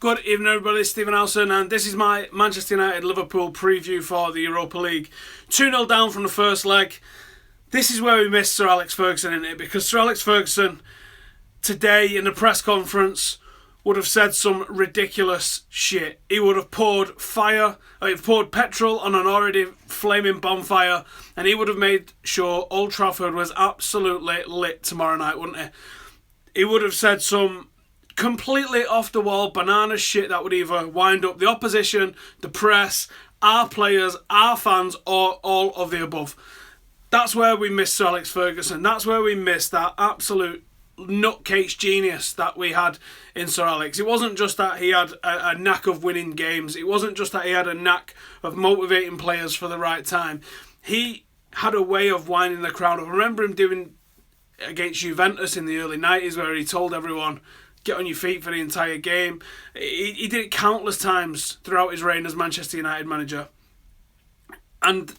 Good evening, everybody. It's Stephen Howson, and this is my Manchester United-Liverpool preview for the Europa League. 2-0 down from the first leg. This is where we missed Sir Alex Ferguson, isn't it? Because Sir Alex Ferguson, today in the press conference, would have said some ridiculous shit. He would have poured petrol on an already flaming bonfire, and he would have made sure Old Trafford was absolutely lit tomorrow night, wouldn't he? He would have said some completely off-the-wall banana shit that would either wind up the opposition, the press, our players, our fans, or all of the above. That's where we missed Sir Alex Ferguson. That's where we missed that absolute nutcase genius that we had in Sir Alex. It wasn't just that he had a knack of winning games. It wasn't just that he had a knack of motivating players for the right time. He had a way of winding the crowd up. I remember him doing against Juventus in the early 90s where he told everyone, get on your feet for the entire game. He did it countless times throughout his reign as Manchester United manager. And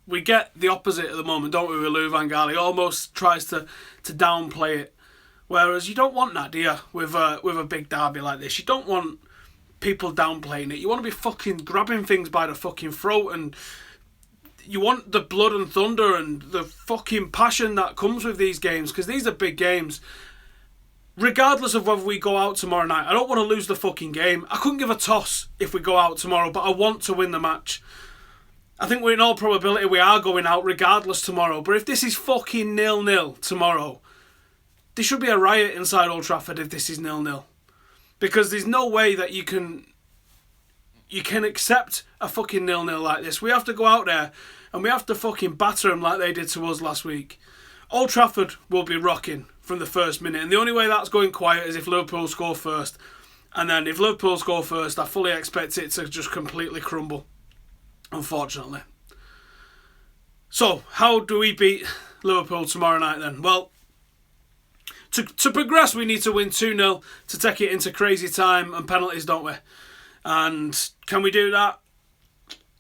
we get the opposite at the moment, don't we, with Louis van Gaal? He almost tries to downplay it. Whereas you don't want that, do you, with a big derby like this? You don't want people downplaying it. You want to be fucking grabbing things by the fucking throat, and you want the blood and thunder and the fucking passion that comes with these games, because these are big games. Regardless of whether we go out tomorrow night, I don't want to lose the fucking game. I couldn't give a toss if we go out tomorrow, but I want to win the match. I think in all probability we are going out regardless tomorrow. But if this is fucking 0-0 tomorrow, there should be a riot inside Old Trafford if this is 0-0. Because there's no way that you can accept a fucking 0-0 like this. We have to go out there and we have to fucking batter them like they did to us last week. Old Trafford will be rocking from the first minute, and the only way that's going quiet is if Liverpool score first. And then if Liverpool score first, I fully expect it to just completely crumble, unfortunately. So, how do we beat Liverpool tomorrow night then? Well, to progress, we need to win 2-0 to take it into crazy time and penalties, don't we? And can we do that?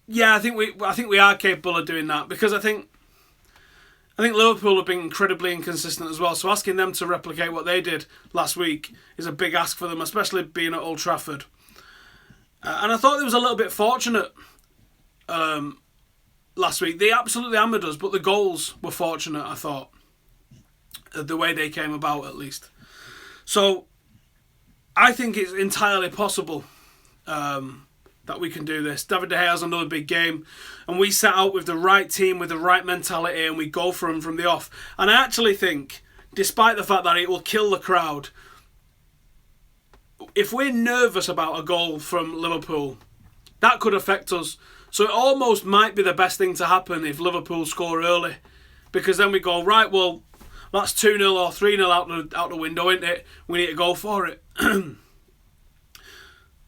Yeah, I think we are capable of doing that, because I think Liverpool have been incredibly inconsistent as well, so asking them to replicate what they did last week is a big ask for them, especially being at Old Trafford. And I thought it was a little bit fortunate last week. They absolutely hammered us, but the goals were fortunate, I thought. The way they came about, at least. So, I think it's entirely possible that we can do this. David De Gea has another big game, and we set out with the right team, with the right mentality, and we go for him from the off. And I actually think, despite the fact that it will kill the crowd, if we're nervous about a goal from Liverpool, that could affect us. So it almost might be the best thing to happen if Liverpool score early, because then we go, right, well, that's 2-0 or 3-0 out the window, isn't it? We need to go for it.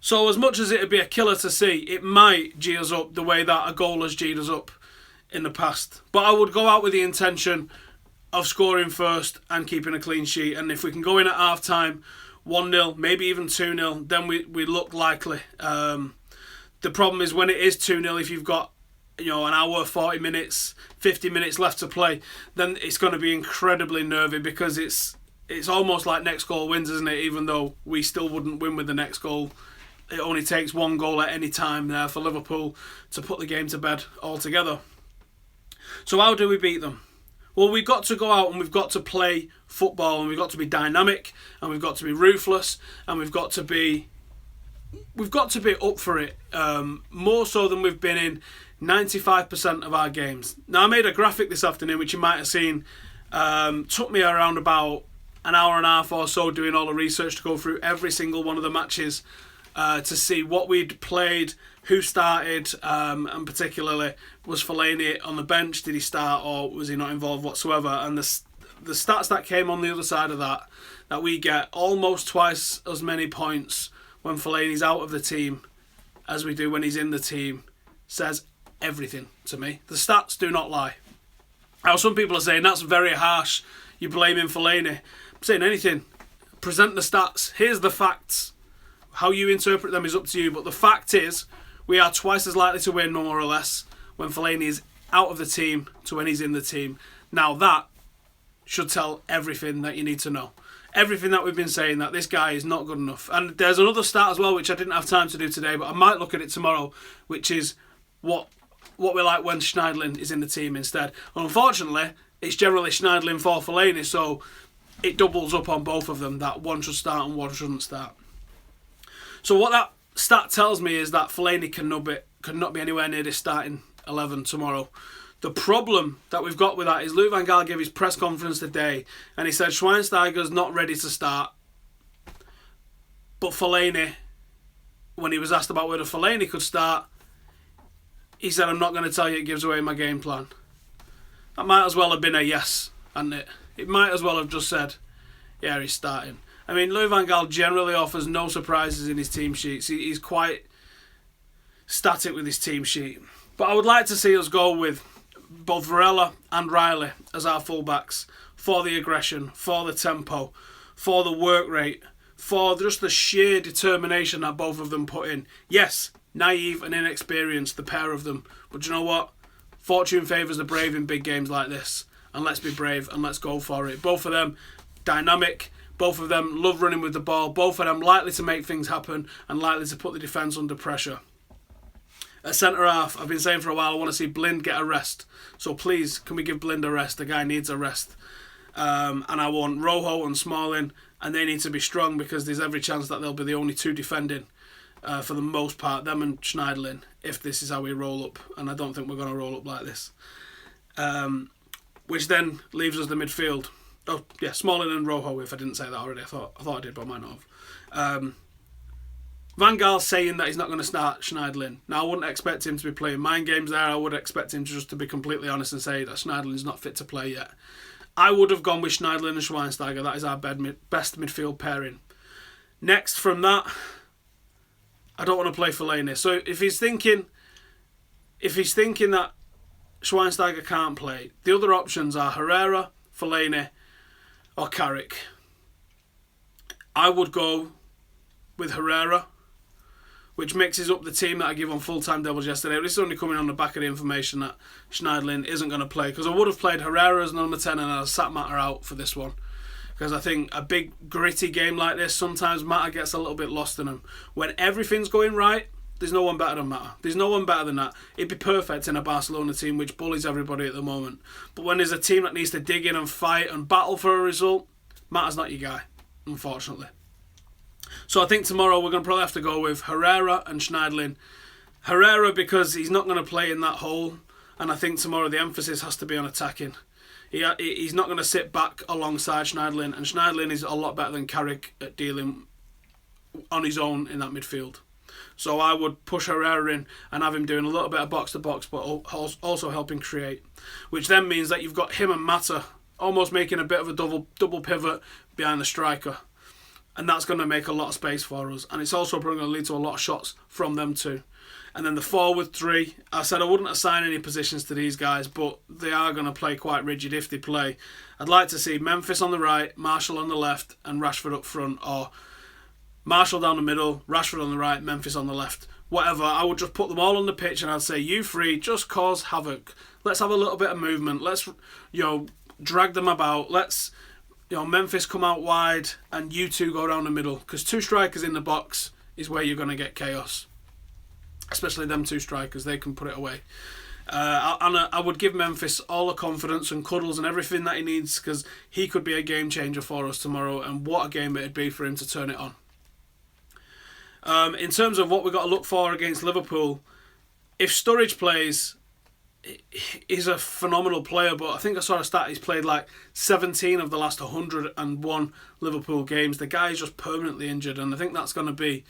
So as much as it would be a killer to see, it might G us up the way that a goal has G'd us up in the past. But I would go out with the intention of scoring first and keeping a clean sheet. And if we can go in at half-time, 1-0, maybe even 2-0, then we look likely. The problem is when it is 2-0, if you've got an hour, 40 minutes, 50 minutes left to play, then it's going to be incredibly nervy, because it's almost like next goal wins, isn't it? Even though we still wouldn't win with the next goal. It only takes one goal at any time there for Liverpool to put the game to bed altogether. So how do we beat them? Well, we've got to go out and we've got to play football, and we've got to be dynamic, and we've got to be ruthless, and we've got to be up for it, more so than we've been in 95% of our games. Now, I made a graphic this afternoon, which you might have seen. Took me around about an hour and a half or so doing all the research to go through every single one of the matches, to see what we'd played, who started, and particularly, was Fellaini on the bench? Did he start, or was he not involved whatsoever? And the stats that came on the other side of that we get almost twice as many points when Fellaini's out of the team as we do when he's in the team, says everything to me. The stats do not lie. Now, some people are saying that's very harsh, you're blaming Fellaini. I'm saying anything. Present the stats. Here's the facts. How you interpret them is up to you, but the fact is we are twice as likely to win, more or less, when Fellaini is out of the team to when he's in the team. Now that should tell everything that you need to know. everything that we've been saying, that this guy is not good enough. And there's another stat as well, which I didn't have time to do today, but I might look at it tomorrow, which is what we like when Schneiderlin is in the team instead. And unfortunately, it's generally Schneiderlin for Fellaini, so it doubles up on both of them, that one should start and one shouldn't start. So what that stat tells me is that Fellaini could not be anywhere near this starting 11 tomorrow. The problem that we've got with that is Louis van Gaal gave his press conference today and he said Schweinsteiger's not ready to start. But Fellaini, when he was asked about whether Fellaini could start, he said, I'm not going to tell you, it gives away my game plan. That might as well have been a yes, hadn't it? It might as well have just said, yeah, he's starting. I mean, Louis van Gaal generally offers no surprises in his team sheets. He's quite static with his team sheet. But I would like to see us go with both Varela and Riley as our fullbacks for the aggression, for the tempo, for the work rate, for just the sheer determination that both of them put in. Yes, naive and inexperienced, the pair of them. But you know what? Fortune favours the brave in big games like this. And let's be brave and let's go for it. Both of them dynamic. Both of them love running with the ball. Both of them likely to make things happen and likely to put the defence under pressure. At centre-half, I've been saying for a while I want to see Blind get a rest. So please, can we give Blind a rest? The guy needs a rest. And I want Rojo and Smalling, and they need to be strong because there's every chance that they'll be the only two defending for the most part, them and Schneiderlin, if this is how we roll up. And I don't think we're going to roll up like this. Which then leaves us the midfield. Oh, yeah, Smalling and Rojo, if I didn't say that already. I thought I did, but I might not have. Van Gaal's saying that he's not going to start Schneiderlin. Now, I wouldn't expect him to be playing mind games there. I would expect him to be completely honest and say that Schneiderlin's not fit to play yet. I would have gone with Schneiderlin and Schweinsteiger. That is our best midfield pairing. Next from that, I don't want to play Fellaini. So if he's thinking that Schweinsteiger can't play, the other options are Herrera, Fellaini, or Carrick. I would go with Herrera, which mixes up the team that I give on full-time doubles yesterday. This is only coming on the back of the information that Schneiderlin isn't going to play, because I would have played Herrera as number 10 and I'd sat Mata out for this one. Because I think a big gritty game like this, sometimes Mata gets a little bit lost in him. When everything's going right, there's no one better than Mata. There's no one better than that. It'd be perfect in a Barcelona team which bullies everybody at the moment. But when there's a team that needs to dig in and fight and battle for a result, Mata's not your guy, unfortunately. So I think tomorrow we're going to probably have to go with Herrera and Schneiderlin. Herrera because he's not going to play in that hole, and I think tomorrow the emphasis has to be on attacking. He's not going to sit back alongside Schneiderlin, and Schneiderlin is a lot better than Carrick at dealing on his own in that midfield. So I would push Herrera in and have him doing a little bit of box-to-box, but also helping create. Which then means that you've got him and Mata almost making a bit of a double pivot behind the striker. And that's going to make a lot of space for us. And it's also probably going to lead to a lot of shots from them too. And then the forward three, I said I wouldn't assign any positions to these guys, but they are going to play quite rigid if they play. I'd like to see Memphis on the right, Marshall on the left, and Rashford up front, or Marshall down the middle, Rashford on the right, Memphis on the left. Whatever, I would just put them all on the pitch and I'd say, you three, just cause havoc. Let's have a little bit of movement. Let's, drag them about. Let's, Memphis come out wide and you two go down the middle. Because two strikers in the box is where you're going to get chaos. Especially them two strikers, they can put it away. I would give Memphis all the confidence and cuddles and everything that he needs, because he could be a game changer for us tomorrow, and what a game it'd be for him to turn it on. In terms of what we've got to look for against Liverpool, if Sturridge plays, he's a phenomenal player, but I think I saw a stat, he's played like 17 of the last 101 Liverpool games. The guy's just permanently injured, and I think that's going to be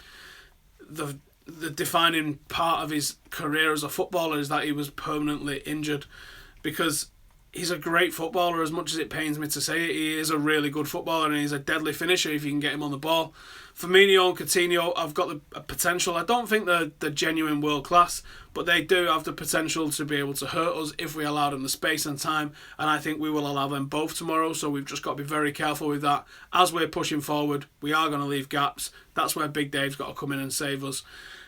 the defining part of his career as a footballer, is that he was permanently injured, because he's a great footballer. As much as it pains me to say it, he is a really good footballer, and he's a deadly finisher if you can get him on the ball. Firmino and Coutinho have got the potential. I don't think they're genuine world class, but they do have the potential to be able to hurt us if we allow them the space and time, and I think we will allow them both tomorrow, so we've just got to be very careful with that. As we're pushing forward, we are going to leave gaps. That's where Big Dave's got to come in and save us.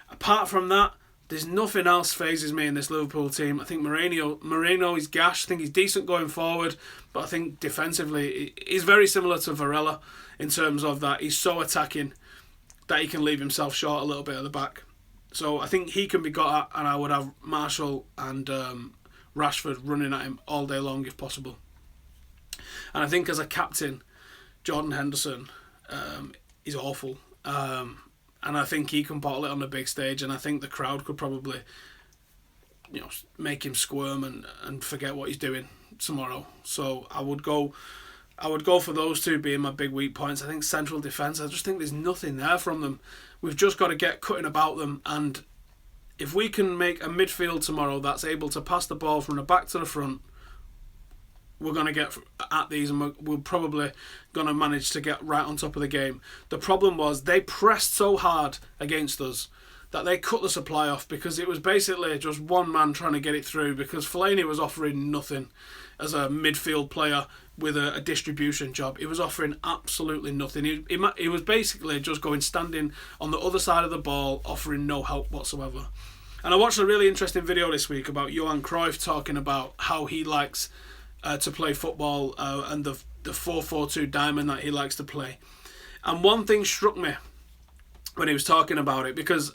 Apart from that, There's nothing else phases me in this Liverpool team. I think Moreno is gash. I think he's decent going forward, but I think defensively he's very similar to Varela in terms of that he's so attacking that he can leave himself short a little bit at the back. So I think he can be got at, and I would have Martial and Rashford running at him all day long if possible. And I think as a captain, Jordan Henderson is awful. And I think he can bottle it on the big stage, and I think the crowd could probably, make him squirm and forget what he's doing tomorrow. So I would go for those two being my big weak points. I think central defence, I just think there's nothing there from them. We've just got to get cutting about them, and if we can make a midfield tomorrow that's able to pass the ball from the back to the front, we're going to get at these, and we're probably going to manage to get right on top of the game. The problem was they pressed so hard against us that they cut the supply off, because it was basically just one man trying to get it through, because Fellaini was offering nothing as a midfield player with a distribution job. He was offering absolutely nothing. He was basically just standing on the other side of the ball, offering no help whatsoever. And I watched a really interesting video this week about Johan Cruyff talking about how he likes to play football and the 4-4-2 diamond that he likes to play. And one thing struck me when he was talking about it, because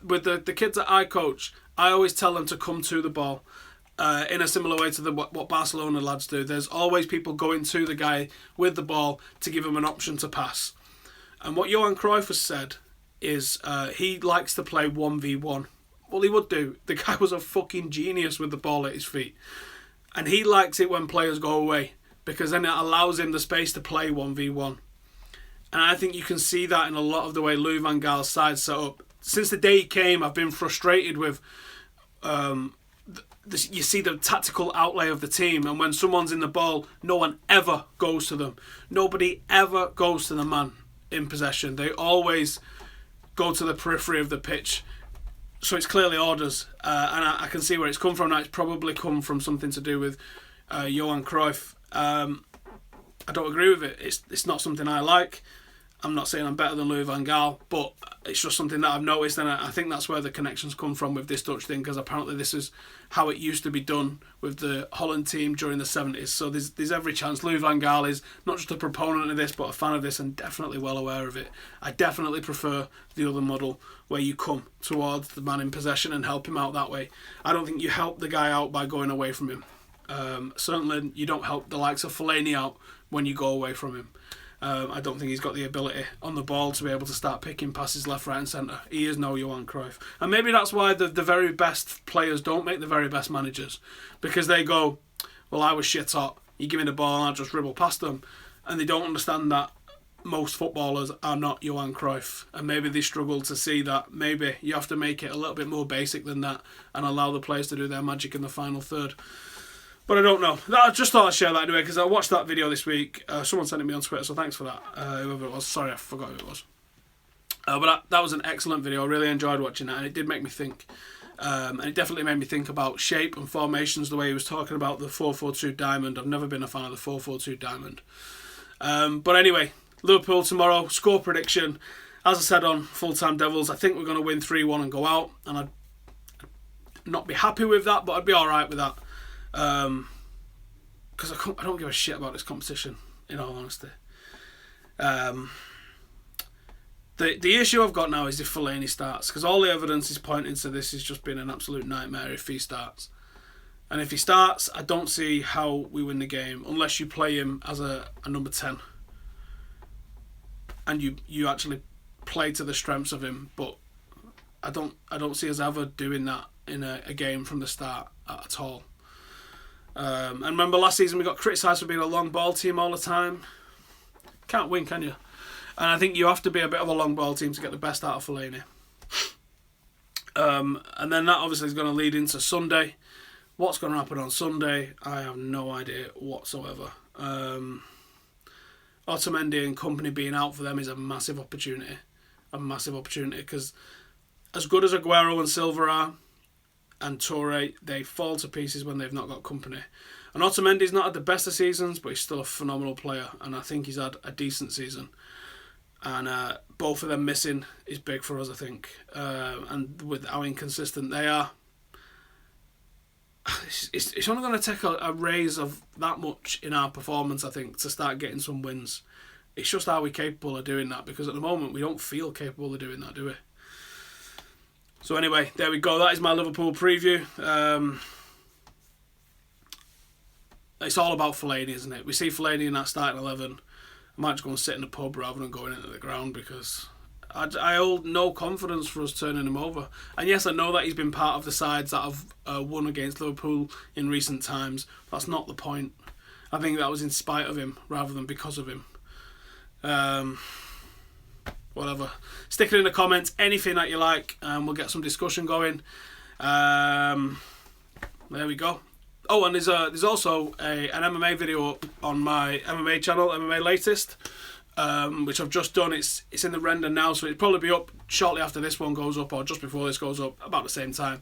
with the kids that I coach, I always tell them to come to the ball in a similar way to what Barcelona lads do. There's always people going to the guy with the ball to give him an option to pass. And what Johan Cruyff has said is he likes to play 1v1. Well, he would do. The guy was a fucking genius with the ball at his feet. And he likes it when players go away, because then it allows him the space to play 1v1. And I think you can see that in a lot of the way Louis van Gaal's side set up. Since the day he came, I've been frustrated with... you see the tactical outlay of the team, and when someone's in the ball, no one ever goes to them. Nobody ever goes to the man in possession. They always go to the periphery of the pitch. So it's clearly orders, and I can see where it's come from now. It's probably come from something to do with Johan Cruyff. I don't agree with it. It's not something I like. I'm not saying I'm better than Louis van Gaal, but it's just something that I've noticed, and I think that's where the connections come from with this Dutch thing, because apparently this is how it used to be done with the Holland team during the 70s. So there's every chance Louis van Gaal is not just a proponent of this, but a fan of this, and definitely well aware of it. I definitely prefer the other model, where you come towards the man in possession and help him out that way. I don't think you help the guy out by going away from him. Certainly you don't help the likes of Fellaini out when you go away from him. I don't think he's got the ability on the ball to be able to start picking passes left, right and centre. He is no Johan Cruyff. And maybe that's why the very best players don't make the very best managers. Because they go, well, I was shit hot. You give me the ball and I just dribble past them. And they don't understand that most footballers are not Johan Cruyff. And maybe they struggle to see that maybe you have to make it a little bit more basic than that and allow the players to do their magic in the final third. But I don't know. I just thought I'd share that anyway, because I watched that video this week. Someone sent it me on Twitter, so thanks for that. Whoever it was. Sorry, I forgot who it was. But that was an excellent video. I really enjoyed watching that, and it did make me think. And it definitely made me think about shape and formations, the way he was talking about the 4-4-2 diamond. I've never been a fan of the 4-4-2 diamond. But anyway, Liverpool tomorrow, score prediction. As I said on Full Time Devils, I think we're going to win 3-1 and go out. And I'd not be happy with that, but I'd be alright with that. Because I don't give a shit about this competition, in all honesty. The issue I've got now is if Fellaini starts, because all the evidence is pointing to this has just been an absolute nightmare if he starts. And if he starts, I don't see how we win the game unless you play him as a number 10 and you actually play to the strengths of him. But I don't see us ever doing that in a game from the start at all. And remember last season we got criticised for being a long ball team all the time. Can't win, can you? And I think you have to be a bit of a long ball team to get the best out of Fellaini. And then that obviously is going to lead into Sunday. What's going to happen on Sunday, I have no idea whatsoever. Otamendi and company being out for them is a massive opportunity. Because as good as Aguero and Silva are, and Toure, they fall to pieces when they've not got company. And Otamendi's not had the best of seasons, but he's still a phenomenal player, and I think he's had a decent season. and both of them missing is big for us, I think. And with how inconsistent they are, it's only going to take a raise of that much in our performance, I think, to start getting some wins. It's just, are we capable of doing that? Because at the moment we don't feel capable of doing that, do we? So anyway, there we go. That is my Liverpool preview. It's all about Fellaini, isn't it? We see Fellaini in that starting 11. I might just go and sit in the pub rather than going into the ground, because I hold no confidence for us turning him over. And yes, I know that he's been part of the sides that have won against Liverpool in recent times. That's not the point. I think that was in spite of him rather than because of him. Whatever. Stick it in the comments, anything that you like, and we'll get some discussion going. There we go. Oh, and there's also an MMA video up on my MMA channel, MMA Latest, which I've just done. It's in the render now, so it'll probably be up shortly after this one goes up, or just before this goes up, about the same time.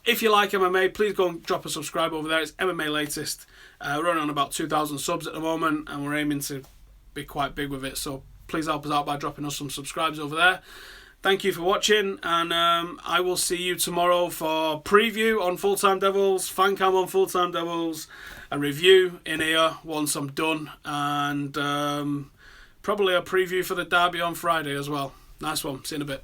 If you like MMA, please go and drop a subscribe over there. It's MMA Latest. We're running on about 2,000 subs at the moment, and we're aiming to be quite big with it, so please help us out by dropping us some subscribes over there. Thank you for watching, and I will see you tomorrow for preview on Full Time Devils, fan cam on Full Time Devils, a review in here once I'm done, and probably a preview for the derby on Friday as well. Nice one. See you in a bit.